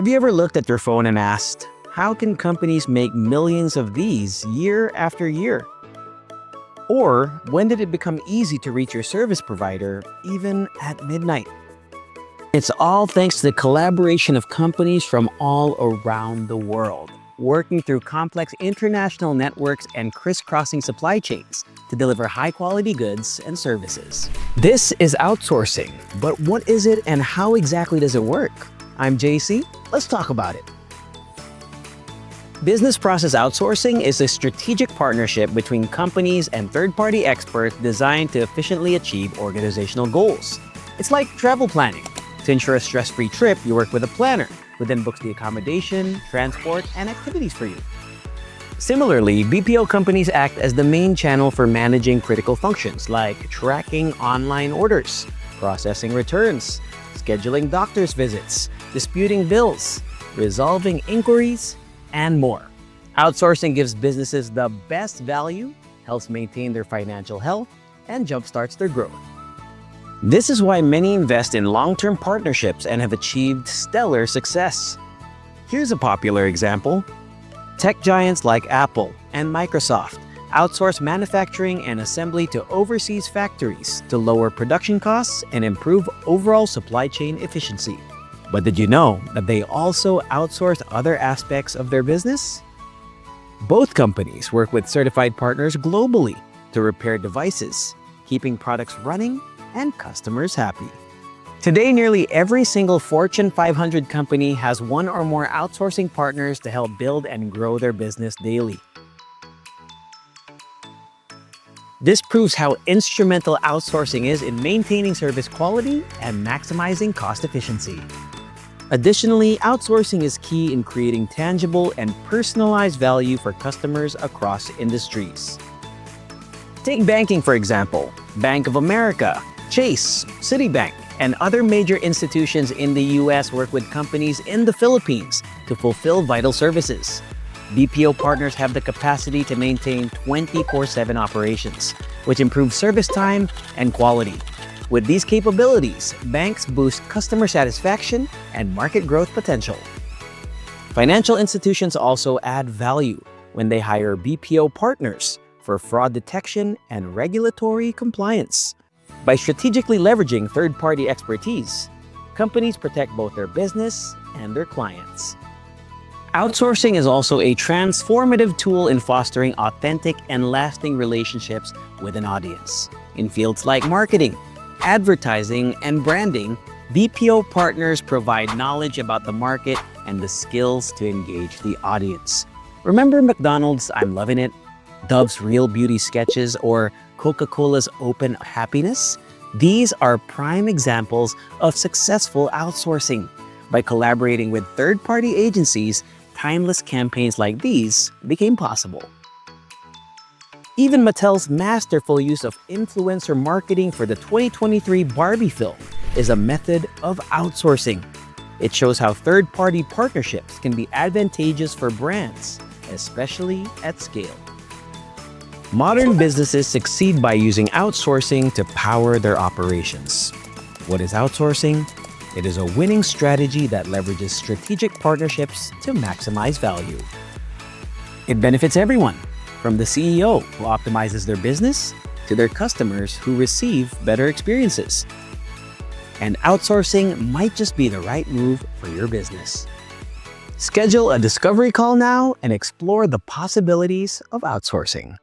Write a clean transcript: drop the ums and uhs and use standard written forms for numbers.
Have you ever looked at your phone and asked, how can companies make millions of these year after year? Or when did it become easy to reach your service provider even at midnight? It's all thanks to the collaboration of companies from all around the world, working through complex international networks and crisscrossing supply chains to deliver high-quality goods and services. This is outsourcing, but what is it and how exactly does it work? I'm JC. Let's talk about it. Business process outsourcing is a strategic partnership between companies and third-party experts designed to efficiently achieve organizational goals. It's like travel planning. To ensure a stress-free trip, you work with a planner, who then books the accommodation, transport, and activities for you. Similarly, BPO companies act as the main channel for managing critical functions like tracking online orders, processing returns, scheduling doctor's visits, disputing bills, resolving inquiries, and more. Outsourcing gives businesses the best value, helps maintain their financial health, and jumpstarts their growth. This is why many invest in long-term partnerships and have achieved stellar success. Here's a popular example. Tech giants like Apple and Microsoft outsource manufacturing and assembly to overseas factories to lower production costs and improve overall supply chain efficiency. But did you know that they also outsource other aspects of their business? Both companies work with certified partners globally to repair devices, keeping products running and customers happy. Today, nearly every single Fortune 500 company has one or more outsourcing partners to help build and grow their business daily. This proves how instrumental outsourcing is in maintaining service quality and maximizing cost efficiency. Additionally, outsourcing is key in creating tangible and personalized value for customers across industries. Take banking, for example. Bank of America, Chase, Citibank, and other major institutions in the U.S. work with companies in the Philippines to fulfill vital services. BPO partners have the capacity to maintain 24/7 operations, which improves service time and quality. With these capabilities, banks boost customer satisfaction and market growth potential. Financial institutions also add value when they hire BPO partners for fraud detection and regulatory compliance. By strategically leveraging third-party expertise, companies protect both their business and their clients. Outsourcing is also a transformative tool in fostering authentic and lasting relationships with an audience. In fields like marketing, advertising, and branding, BPO partners provide knowledge about the market and the skills to engage the audience. Remember McDonald's I'm Lovin' It, Dove's Real Beauty Sketches, or Coca-Cola's Open Happiness? These are prime examples of successful outsourcing. By collaborating with third-party agencies, timeless campaigns like these became possible. Even Mattel's masterful use of influencer marketing for the 2023 Barbie film is a method of outsourcing. It shows how third-party partnerships can be advantageous for brands, especially at scale. Modern businesses succeed by using outsourcing to power their operations. What is outsourcing? It is a winning strategy that leverages strategic partnerships to maximize value. It benefits everyone, from the CEO who optimizes their business to their customers who receive better experiences. And outsourcing might just be the right move for your business. Schedule a discovery call now and explore the possibilities of outsourcing.